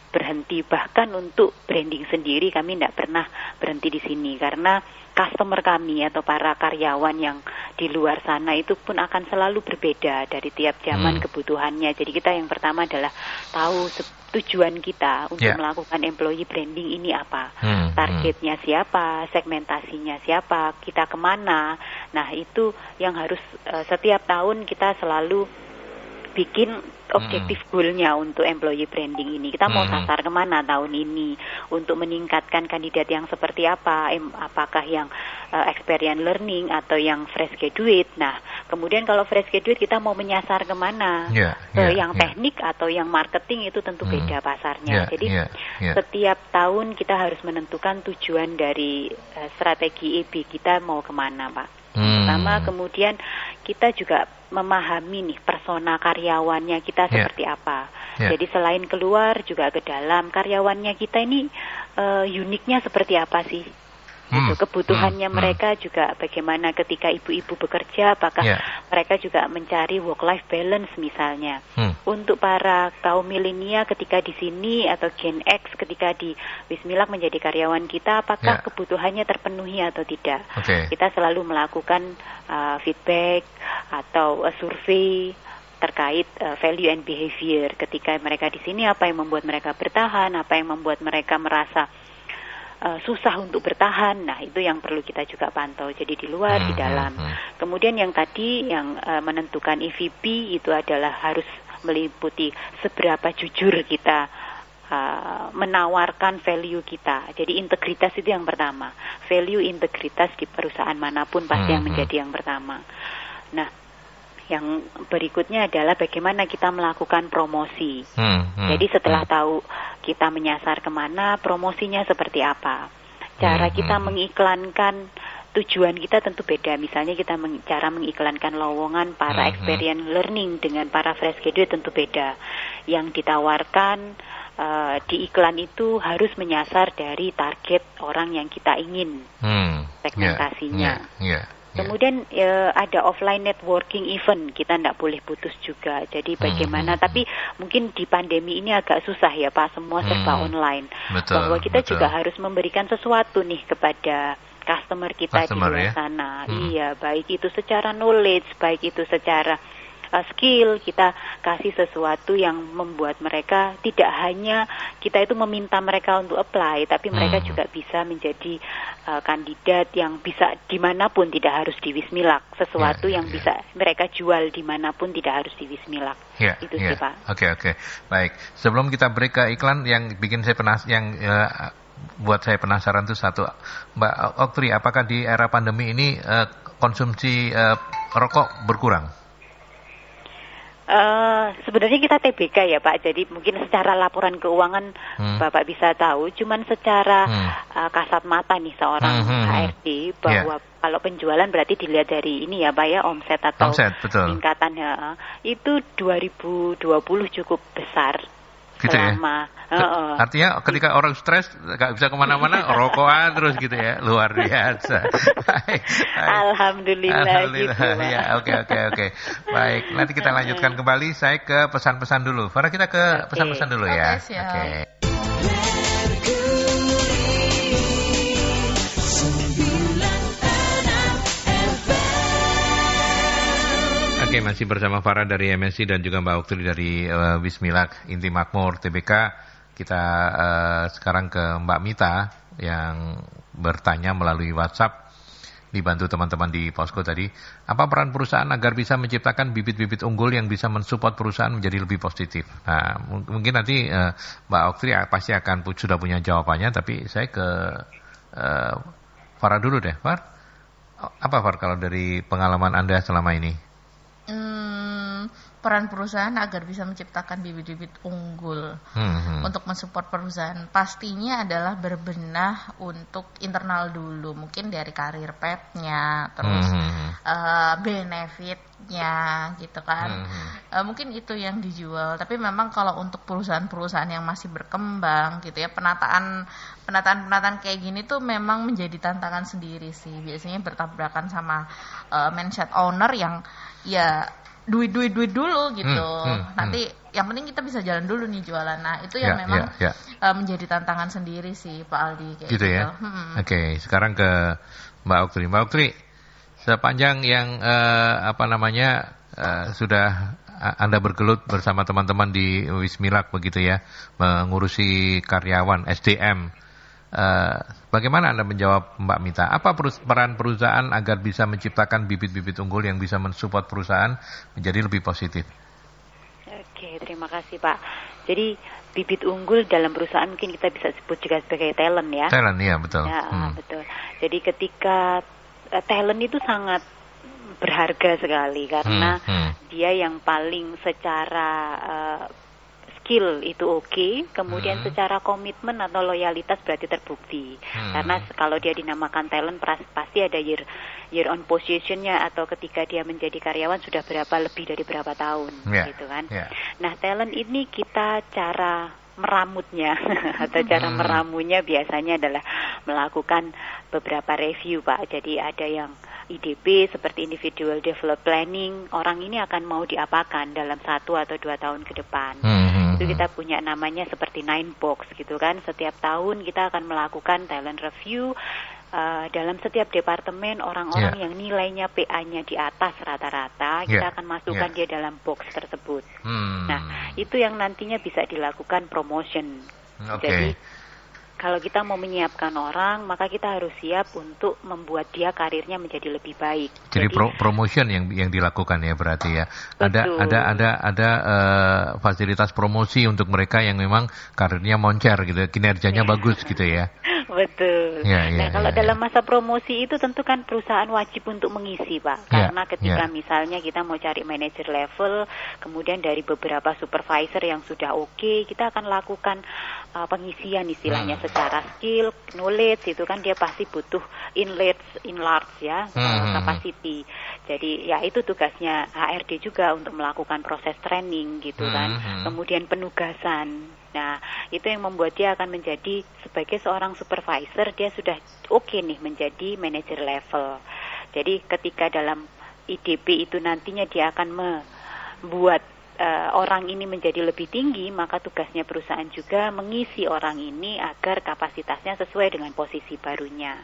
berhenti, bahkan untuk branding sendiri kami tidak pernah berhenti di sini, karena customer kami atau para karyawan yang di luar sana itu pun akan selalu berbeda dari tiap zaman kebutuhannya. Jadi kita yang pertama adalah tahu tujuan kita untuk melakukan employee branding ini apa, targetnya siapa, segmentasinya siapa, kita kemana. Nah itu yang harus setiap tahun kita selalu bikin objektif goalnya untuk employee branding ini. Kita mau sasar kemana tahun ini untuk meningkatkan kandidat yang seperti apa, apakah yang experience learning atau yang fresh graduate. Nah, kemudian kalau fresh graduate kita mau menyasar kemana, yang teknik atau yang marketing itu tentu beda pasarnya. Jadi setiap tahun kita harus menentukan tujuan dari strategi EB kita mau kemana, Pak. Pertama, kemudian kita juga memahami nih persona karyawannya kita seperti apa. Jadi selain keluar juga ke dalam, karyawannya kita ini uniknya seperti apa sih? Gitu. Kebutuhannya mereka juga bagaimana ketika ibu-ibu bekerja, apakah mereka juga mencari work-life balance misalnya. Untuk para kaum milenial ketika di sini atau Gen X ketika di Wismilak menjadi karyawan kita, apakah kebutuhannya terpenuhi atau tidak. Kita selalu melakukan feedback atau survei terkait value and behavior ketika mereka di sini, apa yang membuat mereka bertahan, apa yang membuat mereka merasa susah untuk bertahan. Nah itu yang perlu kita juga pantau. Jadi di luar, di dalam. Kemudian yang tadi yang menentukan EVP itu adalah harus meliputi seberapa jujur kita menawarkan value kita. Jadi integritas itu yang pertama. Value integritas di perusahaan manapun pasti yang menjadi yang pertama. Nah yang berikutnya adalah bagaimana kita melakukan promosi. Jadi setelah tahu kita menyasar kemana, promosinya seperti apa. Cara kita mengiklankan tujuan kita tentu beda. Misalnya kita cara mengiklankan lowongan para experience learning dengan para fresh graduate tentu beda. Yang ditawarkan di iklan itu harus menyasar dari target orang yang kita ingin, segmentasinya. Kemudian ada offline networking event, kita tidak boleh putus juga. Jadi bagaimana, tapi mungkin di pandemi ini agak susah ya Pak, semua serba online. Bahwa kita juga harus memberikan sesuatu nih kepada customer kita di luar sana. Iya, baik itu secara knowledge, baik itu secara skill, kita kasih sesuatu yang membuat mereka tidak hanya kita itu meminta mereka untuk apply, tapi mereka juga bisa menjadi kandidat yang bisa dimanapun, tidak harus di Wismilak, sesuatu yang bisa mereka jual dimanapun, tidak harus di Wismilak. Itu sih Pak. Oke. Baik, sebelum kita break ke iklan, yang bikin saya buat saya penasaran itu satu, Mbak Oktri, apakah di era pandemi ini konsumsi rokok berkurang? Sebenarnya kita TBK ya Pak, jadi mungkin secara laporan keuangan Bapak bisa tahu, cuman secara kasat mata nih seorang HRD bahwa kalau penjualan berarti dilihat dari ini ya Pak ya, omset atau peningkatannya itu 2020 cukup besar. Gitu selama, ya? Artinya ketika orang stres gak bisa kemana-mana, rokokan terus gitu ya, luar biasa. Baik. Alhamdulillah gitu. Ya, oke. Baik, nanti kita lanjutkan kembali. Saya ke pesan-pesan dulu. Farah, kita ke pesan-pesan dulu ya. Oke. Oke, masih bersama Farah dari MSI dan juga Mbak Oktri dari Wismilak Inti Makmur TBK. Kita sekarang ke Mbak Mita yang bertanya melalui WhatsApp, dibantu teman-teman di Posko tadi. Apa peran perusahaan agar bisa menciptakan bibit-bibit unggul yang bisa mensupport perusahaan menjadi lebih positif? Nah, mungkin nanti Mbak Oktri pasti akan sudah punya jawabannya, tapi saya ke Farah dulu deh. Far, apa Far kalau dari pengalaman Anda selama ini? Peran perusahaan agar bisa menciptakan bibit-bibit unggul untuk mensupport perusahaan pastinya adalah berbenah untuk internal dulu, mungkin dari karir path-nya, terus benefit-nya gitu kan. Mungkin itu yang dijual, tapi memang kalau untuk perusahaan-perusahaan yang masih berkembang gitu ya, penataan kayak gini tuh memang menjadi tantangan sendiri sih. Biasanya bertabrakan sama mindset owner yang ya duit dulu gitu. Nanti yang penting kita bisa jalan dulu nih jualan. Nah itu yang memang menjadi tantangan sendiri sih Pak Aldi kayak gitu. Ya. Oke, sekarang ke Mbak Oktri. Mbak Oktri, sepanjang yang sudah Anda bergelut bersama teman-teman di Wismilak begitu ya, mengurusi karyawan SDM. Bagaimana Anda menjawab Mbak Mita? Apa peran perusahaan agar bisa menciptakan bibit-bibit unggul yang bisa mensupport perusahaan menjadi lebih positif? Oke, terima kasih Pak. Jadi bibit unggul dalam perusahaan mungkin kita bisa sebut juga sebagai talent ya. Talent, ya betul. Ya, betul. Jadi ketika talent itu sangat berharga sekali karena dia yang paling secara skill itu oke, kemudian secara komitmen atau loyalitas berarti terbukti. Karena kalau dia dinamakan talent pasti ada year on position-nya atau ketika dia menjadi karyawan sudah lebih dari berapa tahun gitu kan. Nah, talent ini kita cara meramutnya atau cara meramunya biasanya adalah melakukan beberapa review Pak. Jadi ada yang IDP seperti individual develop planning, orang ini akan mau diapakan dalam 1 atau 2 tahun ke depan. Itu kita punya namanya seperti 9 box gitu kan. Setiap tahun kita akan melakukan talent review dalam setiap departemen orang-orang yang nilainya PA-nya di atas rata-rata, kita akan masukkan dia dalam box tersebut. Nah, itu yang nantinya bisa dilakukan promotion. Jadi kalau kita mau menyiapkan orang, maka kita harus siap untuk membuat dia karirnya menjadi lebih baik. Jadi promotion yang dilakukan ya berarti ya. Ada fasilitas promosi untuk mereka yang memang karirnya moncer gitu, kinerjanya bagus gitu ya. Betul. Kalau dalam masa promosi itu tentu kan perusahaan wajib untuk mengisi Pak. Karena ketika misalnya kita mau cari manager level, kemudian dari beberapa supervisor yang sudah oke, kita akan lakukan pengisian istilahnya secara skill, knowledge itu kan dia pasti butuh enlarge ya, capacity. Jadi ya itu tugasnya HRD juga untuk melakukan proses training gitu kan. Kemudian penugasan. Nah, itu yang membuat dia akan menjadi sebagai seorang supervisor, dia sudah oke nih menjadi manager level. Jadi ketika dalam IDP itu nantinya dia akan membuat orang ini menjadi lebih tinggi, maka tugasnya perusahaan juga mengisi orang ini agar kapasitasnya sesuai dengan posisi barunya.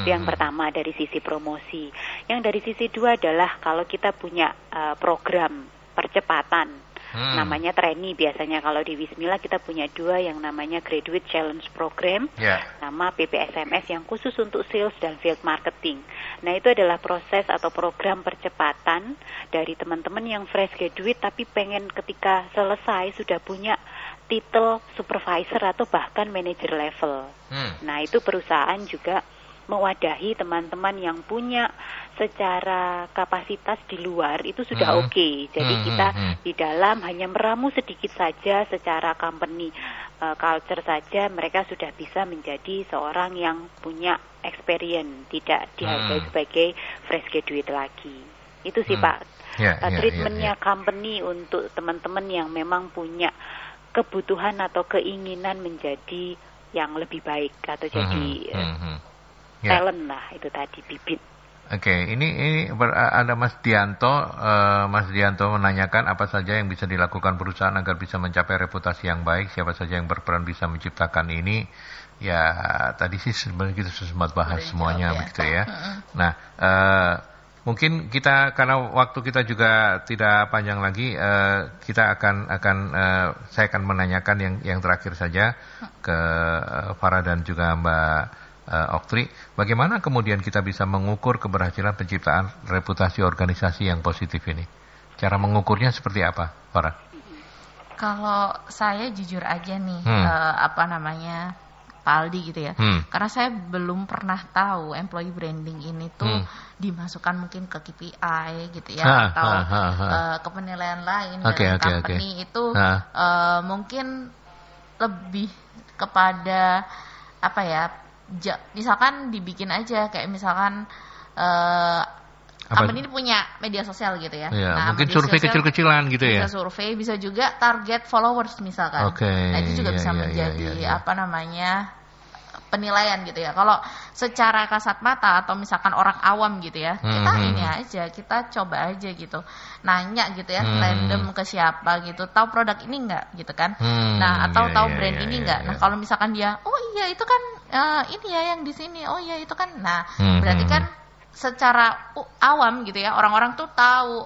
Yang pertama dari sisi promosi. Yang dari sisi dua adalah kalau kita punya program percepatan, namanya trainee biasanya. Kalau di Wismila kita punya 2 yang namanya Graduate Challenge Program, nama PPSMS yang khusus untuk sales dan field marketing. Nah, itu adalah proses atau program percepatan dari teman-teman yang fresh graduate tapi pengen ketika selesai sudah punya titel supervisor atau bahkan manager level. Nah, itu perusahaan juga mewadahi teman-teman yang punya secara kapasitas di luar itu sudah oke. Jadi kita di dalam hanya meramu sedikit saja secara company culture saja, mereka sudah bisa menjadi seorang yang punya experience, tidak dihargai sebagai fresh graduate lagi. Itu sih Pak, treatmentnya company untuk teman-teman yang memang punya kebutuhan atau keinginan menjadi yang lebih baik atau jadi talent lah, itu tadi bibit. Oke, ini ada Mas Dianto. Mas Dianto menanyakan apa saja yang bisa dilakukan perusahaan agar bisa mencapai reputasi yang baik. Siapa saja yang berperan bisa menciptakan ini. Ya, tadi sih sebenarnya kita sempat bahas semuanya begitu ya. Nah, mungkin kita karena waktu kita juga tidak panjang lagi, kita saya akan menanyakan yang terakhir saja ke Farah dan juga Mbak Oktri, bagaimana kemudian kita bisa mengukur keberhasilan penciptaan reputasi organisasi yang positif ini? Cara mengukurnya seperti apa, Farah? Kalau saya jujur aja nih, Pak Aldi gitu ya. Karena saya belum pernah tahu employee branding ini tuh dimasukkan mungkin ke KPI gitu ya, atau ke penilaian lain dari company itu mungkin lebih kepada apa ya? Misalkan dibikin aja kayak misalkan company ini punya media sosial gitu ya. Nah, mungkin survei kecil-kecilan gitu ya. Bisa survei, bisa juga target followers misalkan. Nah, itu juga bisa menjadi penilaian gitu ya. Kalau secara kasat mata atau misalkan orang awam gitu ya, kita ini aja, kita coba aja gitu, nanya gitu ya, random ke siapa gitu, tahu produk ini enggak gitu kan. Nah, atau tahu brand ini enggak. Nah, kalau misalkan dia, oh iya itu kan ini ya yang di sini, oh iya itu kan. Nah, berarti kan secara awam gitu ya, orang-orang tuh tahu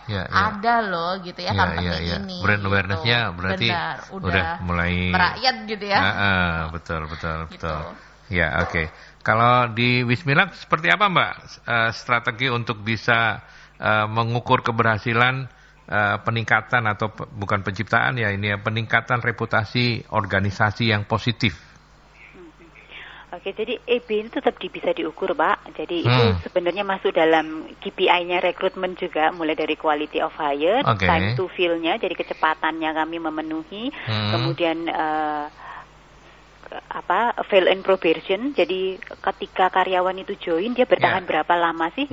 ada loh gitu ya kampanye ini. Brand awareness-nya berarti udah mulai merakyat gitu ya. Betul. Ya, oke. Kalau di Wismilak seperti apa Mbak strategi untuk bisa mengukur keberhasilan peningkatan atau bukan penciptaan ya ini ya, peningkatan reputasi organisasi yang positif? Oke, jadi EB itu tetap bisa diukur, Pak. Jadi itu sebenarnya masuk dalam KPI-nya rekrutmen juga, mulai dari quality of hire, time to fill-nya, jadi kecepatannya kami memenuhi, kemudian fail and probation. Jadi ketika karyawan itu join, dia bertahan berapa lama sih?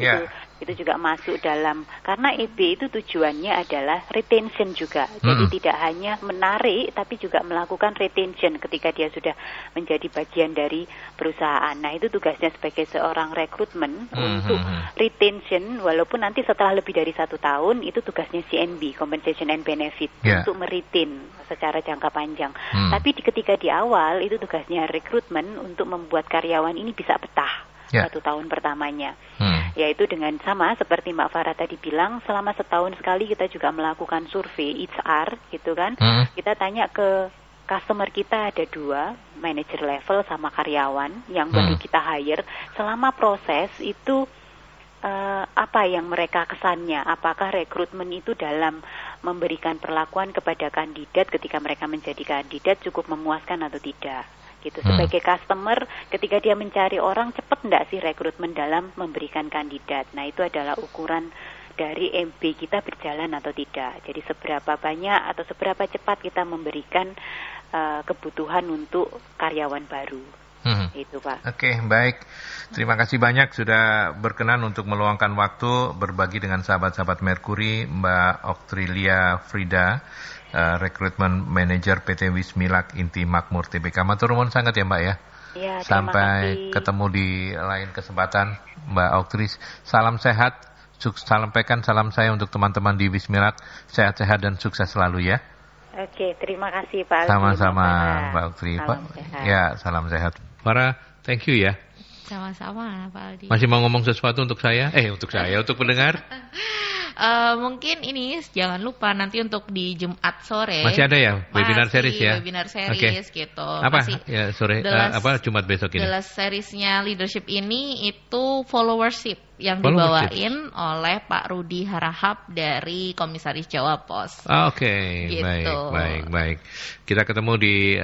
Itu juga masuk dalam, karena EB itu tujuannya adalah retention juga. Jadi tidak hanya menarik, tapi juga melakukan retention ketika dia sudah menjadi bagian dari perusahaan. Nah, itu tugasnya sebagai seorang rekrutmen untuk retention, walaupun nanti setelah lebih dari 1 tahun, itu tugasnya CNB, Compensation and Benefit, untuk meretain secara jangka panjang. Tapi ketika di awal, itu tugasnya rekrutmen untuk membuat karyawan ini bisa betah 1 tahun pertamanya. Yaitu dengan sama seperti Mbak Farah tadi bilang, selama setahun sekali kita juga melakukan survei HR gitu kan. Kita tanya ke customer kita, ada 2, manager level sama karyawan yang baru kita hire. Selama proses itu apa yang mereka kesannya, apakah rekrutmen itu dalam memberikan perlakuan kepada kandidat ketika mereka menjadi kandidat cukup memuaskan atau tidak. Gitu. Sebagai customer, ketika dia mencari orang, cepat enggak sih rekrutmen dalam memberikan kandidat. Nah, itu adalah ukuran dari MB kita berjalan atau tidak. Jadi seberapa banyak atau seberapa cepat kita memberikan kebutuhan untuk karyawan baru. Itu, Pak. Oke, baik. Terima kasih banyak sudah berkenan untuk meluangkan waktu berbagi dengan sahabat-sahabat Merkuri, Mbak Oktrilia Frida, Recruitment Manager PT Wismilak Inti Makmur Tbk. Matur nuwun sangat ya Mbak ya. Ya, sampai ketemu di lain kesempatan Mbak Oktris. Salam sehat, sampaikan salam saya untuk teman-teman di Wismilak. Sehat-sehat dan sukses selalu ya. Oke, terima kasih Pak. Sama-sama Mbak Oktris. Ya, salam sehat. Para, thank you ya. Sama-sama Pak Aldi. Masih mau ngomong sesuatu untuk saya? Untuk pendengar? Mungkin ini jangan lupa nanti untuk di Jumat sore masih ada ya webinar series ya. Webinar series gitu. Apa ya sore Jumat besok ini? The seriesnya leadership ini itu followership yang dibawain oleh Pak Rudi Harahap dari Komisaris Jawa Pos. Oke, gitu. Baik. Kita ketemu di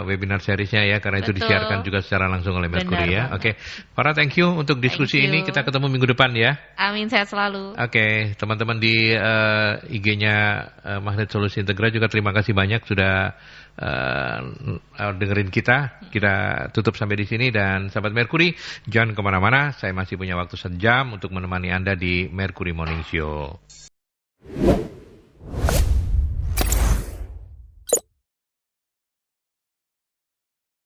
webinar seriesnya ya, karena itu disiarkan juga secara langsung oleh Merkuri ya. Oke, para thank you untuk diskusi ini. Kita ketemu minggu depan ya. Amin, sehat selalu. Oke, teman-teman di IG-nya Magnet Solusi Integra juga terima kasih banyak sudah dengerin kita. Kita tutup sampai di sini, dan sahabat Merkuri jangan kemana-mana. Saya masih punya waktu sejam untuk menemani Anda di Merkuri Morning Show.